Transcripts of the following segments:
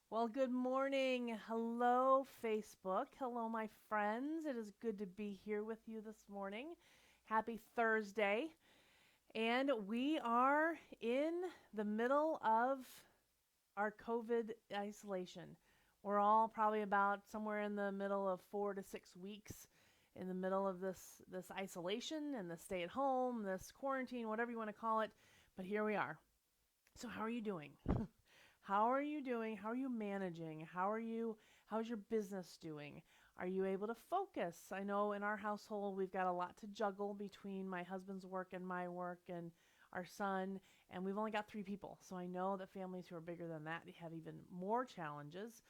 Well, good morning. Hello, Facebook. Hello, my friends. It is good to be here with you this morning. Happy Thursday. And we are in the middle of our COVID isolation. We're all probably about somewhere in the middle of 4 to 6 weeks in the middle of this isolation and the stay at home, this quarantine, whatever you want to call it. But here we are. So how are you doing? How are you doing? How are you managing? How's your business doing? Are you able to focus? I know in our household we've got a lot to juggle between my husband's work and my work and our son, and we've only got 3 people. So I know that families who are bigger than that have even more challenges.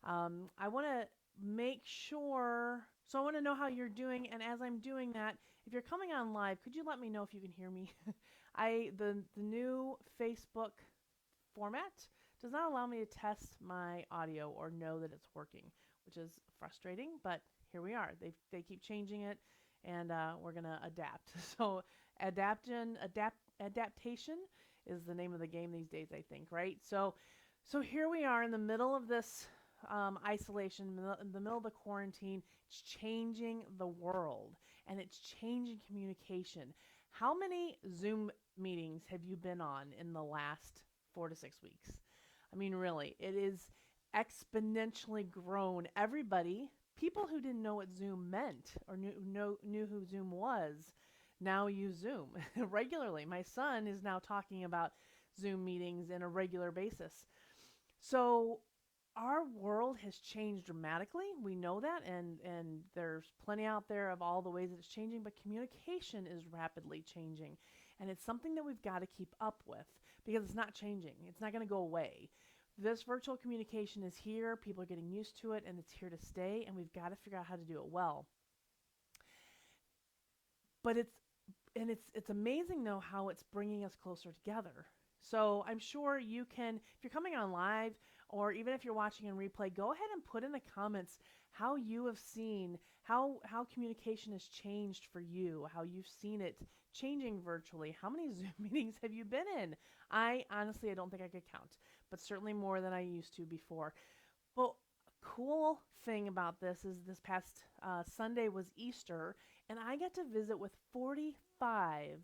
I want to make sure, so I want to know how you're doing, and as I'm doing that, if you're coming on live, could you let me know if you can hear me? The new Facebook format does not allow me to test my audio or know that it's working, which is frustrating, but here we are. They keep changing it, and we're gonna adapt. So adaptation is the name of the game these days, I think, right? So here we are in the middle of this isolation, in the middle of the quarantine. It's changing the world, and it's changing communication. How many Zoom meetings have you been on in the last 4 to 6 weeks? I mean, really, it is exponentially grown. People who didn't know what Zoom meant or knew who Zoom was, now use Zoom regularly. My son is now talking about Zoom meetings in a regular basis. So our world has changed dramatically. We know that, and there's plenty out there of all the ways that it's changing, but communication is rapidly changing. And it's something that we've got to keep up with because it's not changing. It's not going to go away. This virtual communication is here. People are getting used to it, and it's here to stay, and we've got to figure out how to do it well. But it's amazing though how it's bringing us closer together. So I'm sure you can, if you're coming on live or even if you're watching in replay, go ahead and put in the comments how you have seen how communication has changed for you, how you've seen it changing virtually. How many Zoom meetings have you been in? I don't think I could count, but certainly more than I used to before. Well, cool thing about this is this past Sunday was Easter, and I got to visit with 45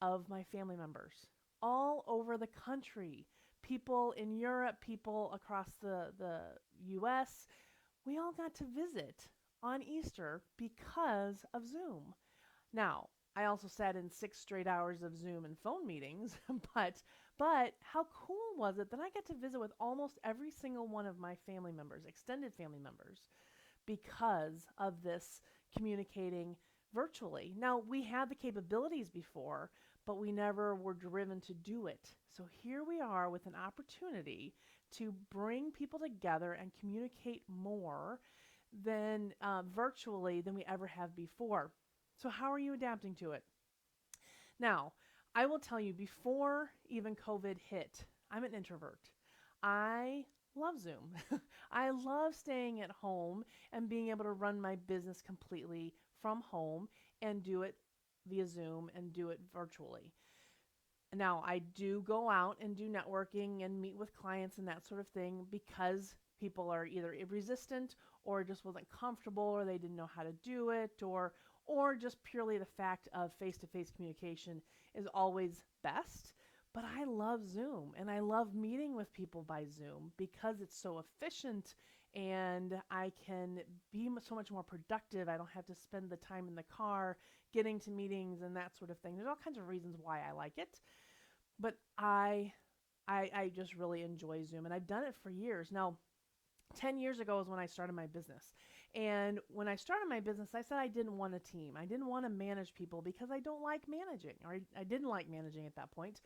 of my family members all over the country. People in Europe, people across the US. We all got to visit on Easter because of Zoom. Now, I also sat in 6 straight hours of Zoom and phone meetings, but how cool was it that I got to visit with almost every single one of my family members, extended family members, because of this communicating virtually. Now, we had the capabilities before, but we never were driven to do it. So here we are with an opportunity to bring people together and communicate more than virtually than we ever have before. So how are you adapting to it? Now, I will tell you, before even COVID hit, I'm an introvert. I love Zoom. I love staying at home and being able to run my business completely from home and do it via Zoom and do it virtually. Now, I do go out and do networking and meet with clients and that sort of thing because people are either resistant or just wasn't comfortable or they didn't know how to do it or just purely the fact of face-to-face communication is always best. But I love Zoom and I love meeting with people by Zoom because it's so efficient and I can be so much more productive. I don't have to spend the time in the car getting to meetings and that sort of thing. There's all kinds of reasons why I like it, but I just really enjoy Zoom and I've done it for years. Now, 10 years ago is when I started my business. And when I started my business, I said I didn't want a team. I didn't want to manage people because I don't like managing, or I didn't like managing at that point.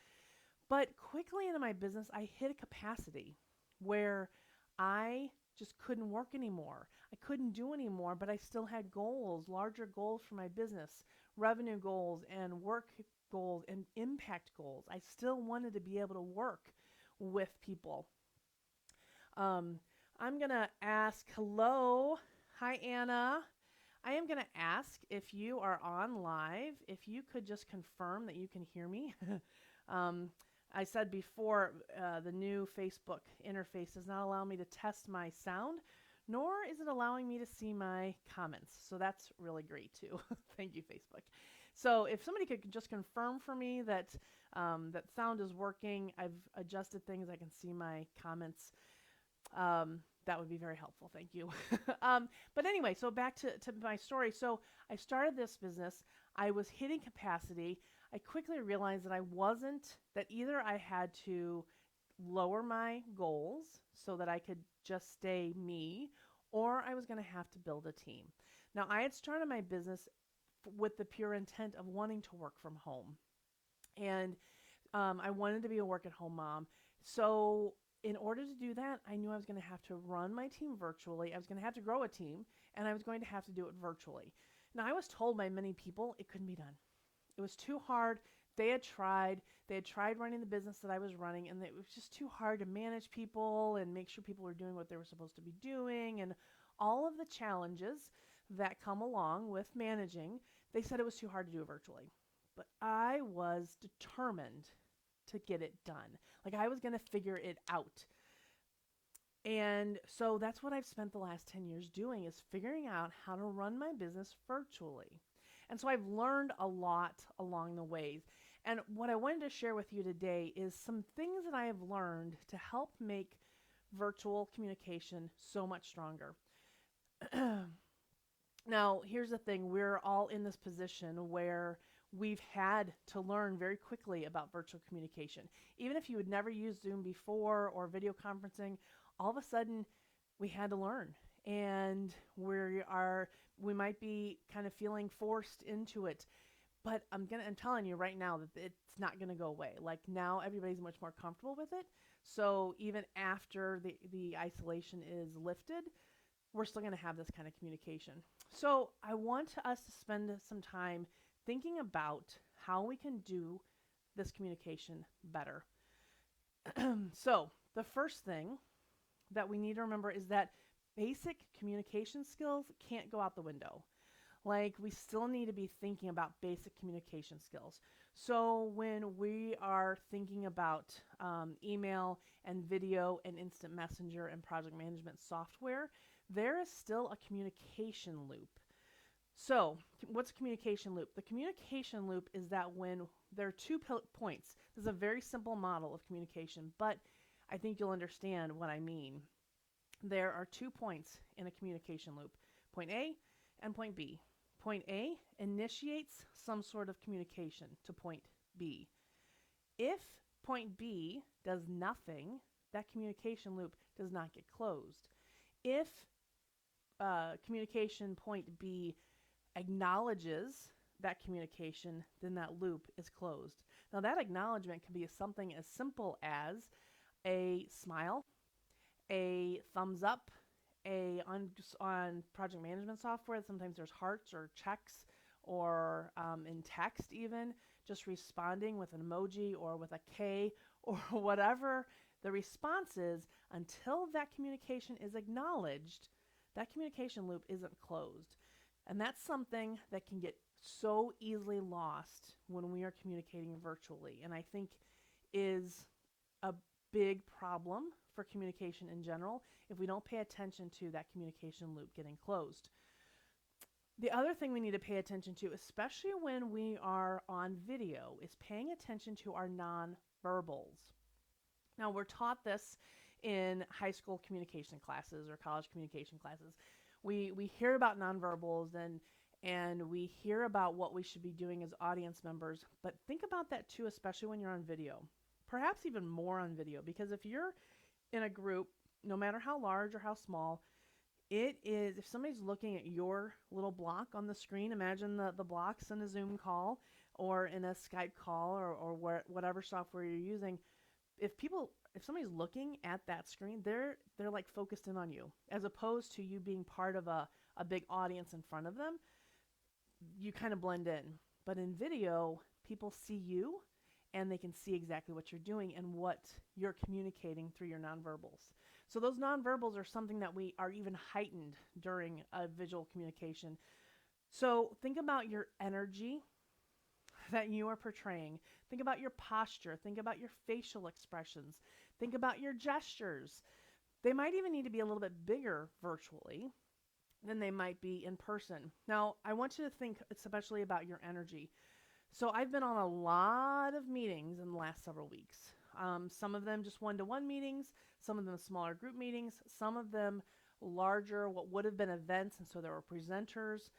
But quickly into my business, I hit a capacity where I just couldn't work anymore. I couldn't do anymore, but I still had goals, larger goals for my business, revenue goals and work goals and impact goals. I still wanted to be able to work with people. Um, I'm going to ask, hello. Hi, Anna. I am going to ask if you are on live, if you could just confirm that you can hear me. um, I said before, the new Facebook interface does not allow me to test my sound, nor is it allowing me to see my comments. So that's really great too. Thank you, Facebook. So if somebody could just confirm for me that that sound is working, I've adjusted things, I can see my comments. That would be very helpful. Thank you. But anyway, so back to my story. So I started this business. I was hitting capacity. I quickly realized that that either I had to lower my goals so that I could just stay me, or I was going to have to build a team. Now, I had started my business with the pure intent of wanting to work from home. And I wanted to be a work at home mom. So in order to do that, I knew I was going to have to run my team virtually. I was going to have to grow a team, and I was going to have to do it virtually. Now, I was told by many people it couldn't be done. It was too hard. They had tried. They had tried running the business that I was running, and it was just too hard to manage people and make sure people were doing what they were supposed to be doing, and all of the challenges that come along with managing. They said it was too hard to do virtually. But I was determined to get it done. Like I was going to figure it out. And so that's what I've spent the last 10 years doing, is figuring out how to run my business virtually. And so I've learned a lot along the way. And what I wanted to share with you today is some things that I have learned to help make virtual communication so much stronger. Now, here's the thing. We're all in this position where we've had to learn very quickly about virtual communication. Even if you had never used Zoom before or video conferencing, all of a sudden we had to learn. And we might be kind of feeling forced into it. But I'm telling you right now that it's not going to go away. Like now everybody's much more comfortable with it. So even after the isolation is lifted, we're still going to have this kind of communication. So I want us to spend some time thinking about how we can do this communication better. So the first thing that we need to remember is that basic communication skills can't go out the window. Like we still need to be thinking about basic communication skills. So when we are thinking about email and video and instant messenger and project management software, there is still a communication loop. So what's a communication loop? The communication loop is that when there are 2 points, this is a very simple model of communication, but I think you'll understand what I mean. There are 2 points in a communication loop, point A and point B. Point A initiates some sort of communication to point B. If point B does nothing, that communication loop does not get closed. If communication point B acknowledges that communication, then that loop is closed. Now that acknowledgement can be something as simple as a smile, a thumbs up, on project management software, sometimes there's hearts or checks, or in text even, just responding with an emoji or with a K or whatever the response is. Until that communication is acknowledged, that communication loop isn't closed. And that's something that can get so easily lost when we are communicating virtually, and I think is a big problem for communication in general if we don't pay attention to that communication loop getting closed. The other thing we need to pay attention to, especially when we are on video, is paying attention to our nonverbals. Now, we're taught this in high school communication classes or college communication classes. We hear about nonverbals and we hear about what we should be doing as audience members, but think about that too, especially when you're on video. Perhaps even more on video, because if you're in a group, no matter how large or how small, if somebody's looking at your little block on the screen, imagine the blocks in a Zoom call or in a Skype call or whatever software you're using. If somebody's looking at that screen, they're like focused in on you, as opposed to you being part of a big audience in front of them. You kind of blend in. But in video, people see you and they can see exactly what you're doing and what you're communicating through your nonverbals. So those nonverbals are something that we are even heightened during a visual communication. So think about your energy, that you are portraying. Think about your posture. Think about your facial expressions. Think about your gestures. They might even need to be a little bit bigger virtually than they might be in person. Now, I want you to think especially about your energy. So I've been on a lot of meetings in the last several weeks. Some of them just one-to-one meetings, some of them smaller group meetings, some of them larger, what would have been events, and so there were presenters,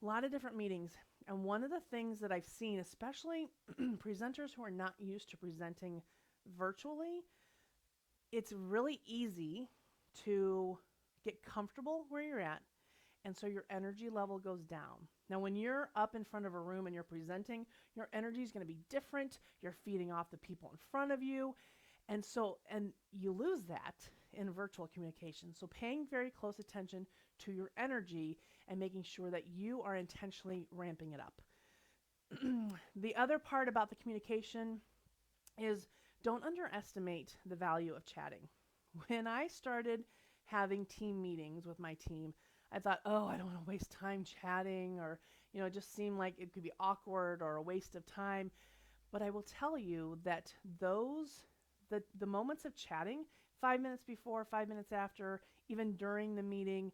a lot of different meetings. And one of the things that I've seen, especially presenters who are not used to presenting virtually, it's really easy to get comfortable where you're at, and so your energy level goes down. Now, when you're up in front of a room and you're presenting, your energy is going to be different. You're feeding off the people in front of you. And you lose that in virtual communication. So paying very close attention to your energy and making sure that you are intentionally ramping it up. The other part about the communication is don't underestimate the value of chatting. When I started having team meetings with my team, I thought, oh, I don't want to waste time chatting, or, it just seemed like it could be awkward or a waste of time. But I will tell you that the moments of chatting, 5 minutes before, 5 minutes after, even during the meeting,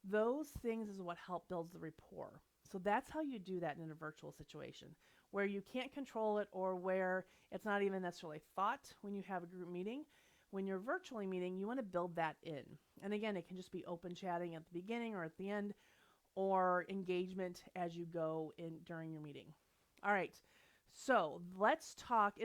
those things is what help builds the rapport. So that's how you do that in a virtual situation, where you can't control it or where it's not even necessarily thought when you have a group meeting. When you're virtually meeting, you want to build that in. And again, it can just be open chatting at the beginning or at the end, or engagement as you go in during your meeting. All right, so let's talk.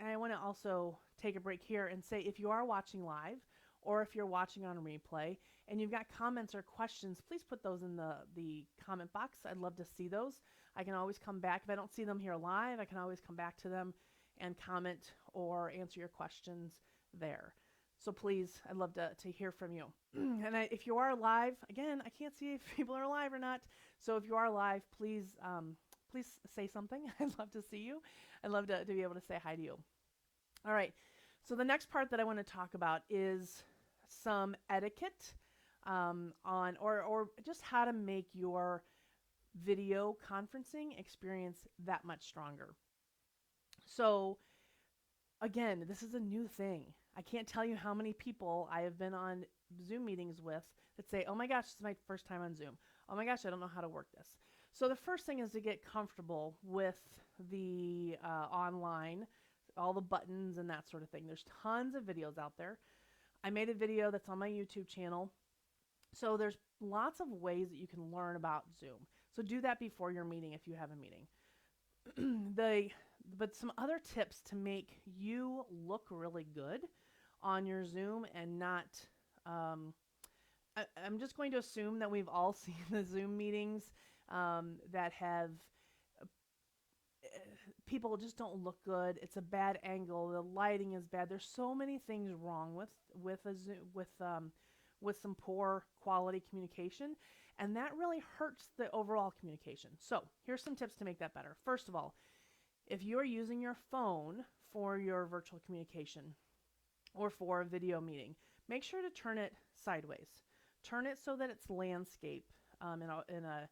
I want to also take a break here and say, if you are watching live or if you're watching on replay and you've got comments or questions, please put those in the comment box. I'd love to see those. I can always come back. If I don't see them here live, I can always come back to them and comment or answer your questions there. So please, I'd love to hear from you. And if you are live, again, I can't see if people are live or not. So if you are live, please say something. I'd love to see you. I'd love to be able to say hi to you. All right. So the next part that I want to talk about is some etiquette or just how to make your video conferencing experience that much stronger. So again, this is a new thing. I can't tell you how many people I have been on Zoom meetings with that say, oh my gosh, this is my first time on Zoom. Oh my gosh, I don't know how to work this. So the first thing is to get comfortable with the online, all the buttons and that sort of thing. There's tons of videos out there. I made a video that's on my YouTube channel. So there's lots of ways that you can learn about Zoom. So do that before your meeting if you have a meeting. But some other tips to make you look really good on your Zoom and not, I'm just going to assume that we've all seen the Zoom meetings that have, people just don't look good. It's a bad angle. The lighting is bad. There's so many things wrong with a Zoom, with some poor quality communication, and that really hurts the overall communication. So here's some tips to make that better. First of all, if you're using your phone for your virtual communication or for a video meeting, make sure to turn it sideways. Turn it so that it's landscape in a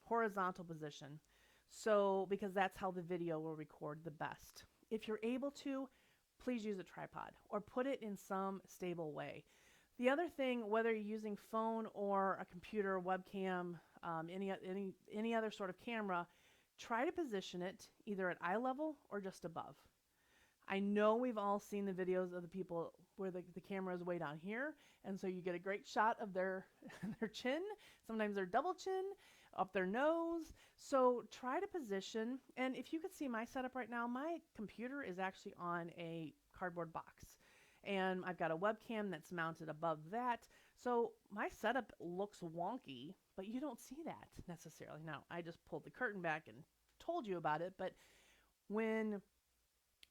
horizontal position. So, because that's how the video will record the best. If you're able to, please use a tripod or put it in some stable way. The other thing, whether you're using phone or a computer, webcam, any other sort of camera, try to position it either at eye level or just above. I know we've all seen the videos of the people where the camera is way down here, and so you get a great shot of their chin, sometimes their double chin, up their nose. So try to position, and if you could see my setup right now, my computer is actually on a cardboard box, and I've got a webcam that's mounted above that. So my setup looks wonky, but you don't see that necessarily. Now, I just pulled the curtain back and told you about it, but when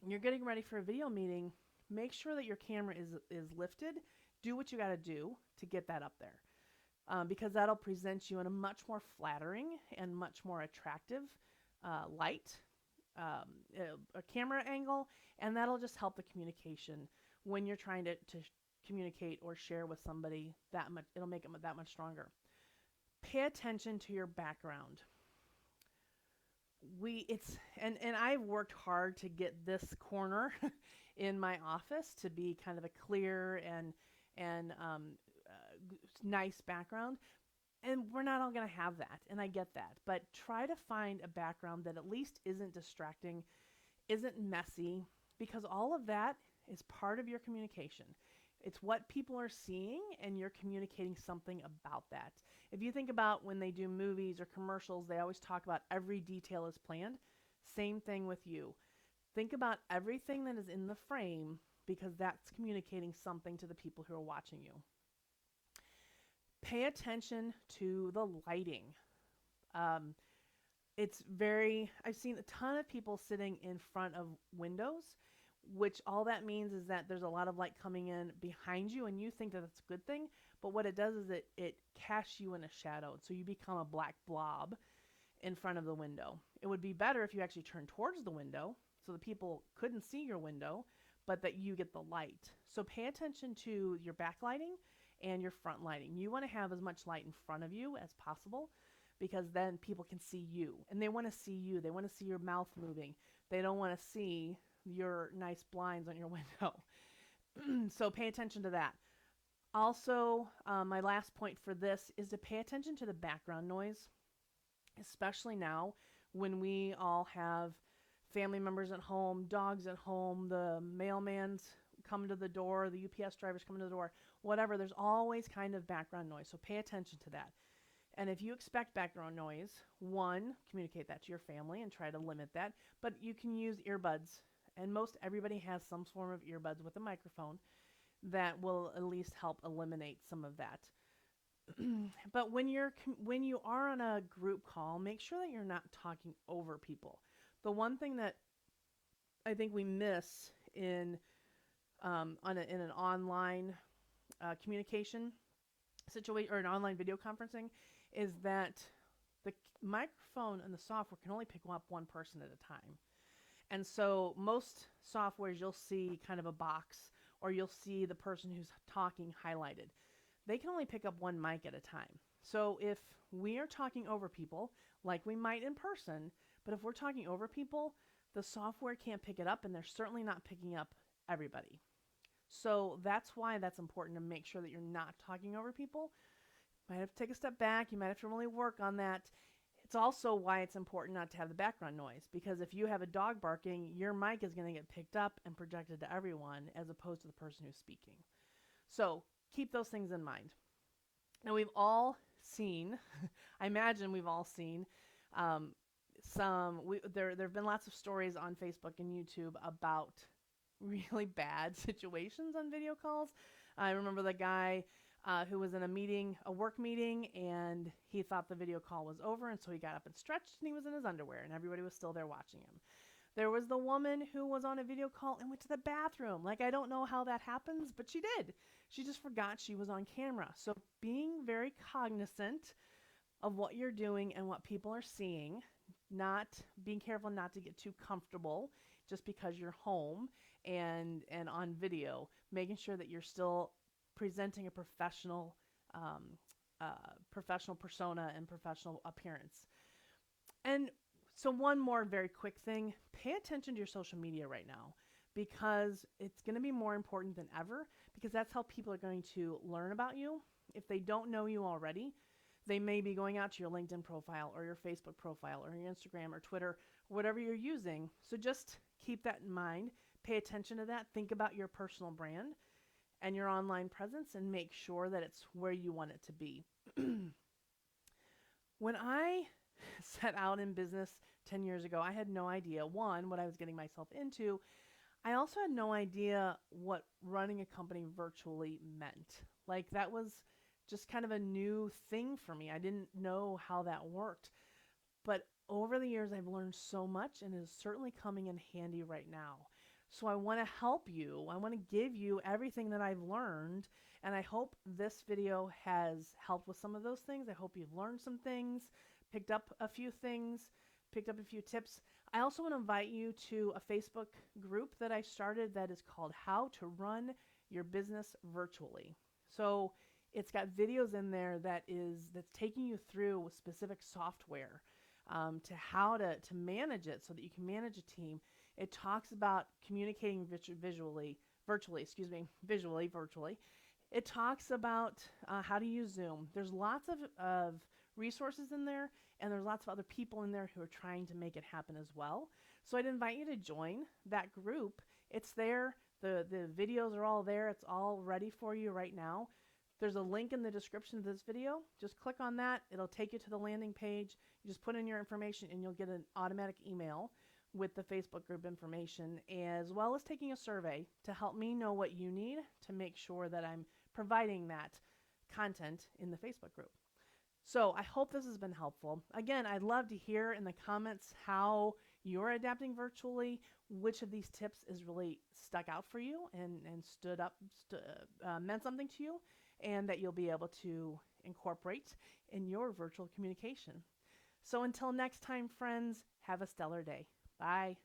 you're getting ready for a video meeting, make sure that your camera is lifted. Do what you got to do to get that up there, because that'll present you in a much more flattering and much more attractive light, a camera angle, and that'll just help the communication when you're trying to communicate or share with somebody that much. It'll make it that much stronger. Pay attention to your background. we it's and I've worked hard to get this corner in my office to be kind of a clear and nice background. And we're not all going to have that, and I get that. But try to find a background that at least isn't distracting, isn't messy, because all of that is part of your communication. It's what people are seeing, and you're communicating something about that. If you think about when they do movies or commercials, they always talk about every detail is planned. Same thing with you. Think about everything that is in the frame because that's communicating something to the people who are watching you. Pay attention to the lighting. Um, I've seen a ton of people sitting in front of windows, which all that means is that there's a lot of light coming in behind you and you think that that's a good thing. But what it does is it casts you in a shadow. So you become a black blob in front of the window. It would be better if you actually turned towards the window so the people couldn't see your window, but that you get the light. So pay attention to your backlighting and your front lighting. You want to have as much light in front of you as possible because then people can see you. And they want to see you. They want to see your mouth moving. They don't want to see your nice blinds on your window. So pay attention to that. Also, my last point for this is to pay attention to the background noise, especially now when we all have family members at home, dogs at home, the mailman's coming to the door, the UPS driver's coming to the door, whatever. There's always kind of background noise, so pay attention to that. And if you expect background noise, one, communicate that to your family and try to limit that, but you can use earbuds. And most everybody has some form of earbuds with a microphone that will at least help eliminate some of that. But when you are on a group call, make sure that you're not talking over people. The one thing that I think we miss in an online communication situation or an online video conferencing is that the microphone and the software can only pick up one person at a time. And so most softwares you'll see kind of a box or you'll see the person who's talking highlighted. They can only pick up one mic at a time. So if we are talking over people, like we might in person, but if we're talking over people, the software can't pick it up and they're certainly not picking up everybody. So that's why that's important to make sure that you're not talking over people. You might have to take a step back. You might have to really work on that. It's also why it's important not to have the background noise, because if you have a dog barking, your mic is going to get picked up and projected to everyone as opposed to the person who's speaking. So keep those things in mind. Now we've all seen, I imagine we've all seen, there have been lots of stories on Facebook and YouTube about really bad situations on video calls. I remember the guy who was in a work meeting, and he thought the video call was over, and so he got up and stretched, and he was in his underwear, and everybody was still there watching him. There was the woman who was on a video call and went to the bathroom. Like, I don't know how that happens, but she did. She just forgot she was on camera. So being very cognizant of what you're doing and what people are seeing, not being careful not to get too comfortable just because you're home and on video, making sure that you're still presenting a professional persona and professional appearance. And so one more very quick thing, pay attention to your social media right now, because it's going to be more important than ever, because that's how people are going to learn about you. If they don't know you already, they may be going out to your LinkedIn profile or your Facebook profile or your Instagram or Twitter, or whatever you're using. So just keep that in mind. Pay attention to that. Think about your personal brand and your online presence and make sure that it's where you want it to be. When I set out in business 10 years ago, I had no idea, one, what I was getting myself into. I also had no idea what running a company virtually meant. Like, that was just kind of a new thing for me. I didn't know how that worked. But over the years, I've learned so much, and it is certainly coming in handy right now. So I want to help you. I want to give you everything that I've learned, and I hope this video has helped with some of those things. I hope you've learned some things, picked up a few things, picked up a few tips. I also want to invite you to a Facebook group that I started that is called How to Run Your Business Virtually. So it's got videos in there that's taking you through specific software. to how to manage it so that you can manage a team. It talks about communicating virtually, excuse me, visually, virtually. It talks about how to use Zoom. There's lots of resources in there, and there's lots of other people in there who are trying to make it happen as well. So I'd invite you to join that group. It's there. The videos are all there. It's all ready for you right now. There's a link in the description of this video. Just click on that. It'll take you to the landing page. You just put in your information and you'll get an automatic email with the Facebook group information, as well as taking a survey to help me know what you need to make sure that I'm providing that content in the Facebook group. So I hope this has been helpful. Again, I'd love to hear in the comments how you're adapting virtually, which of these tips is really stuck out for you and meant something to you, and that you'll be able to incorporate in your virtual communication. So until next time, friends, have a stellar day. Bye.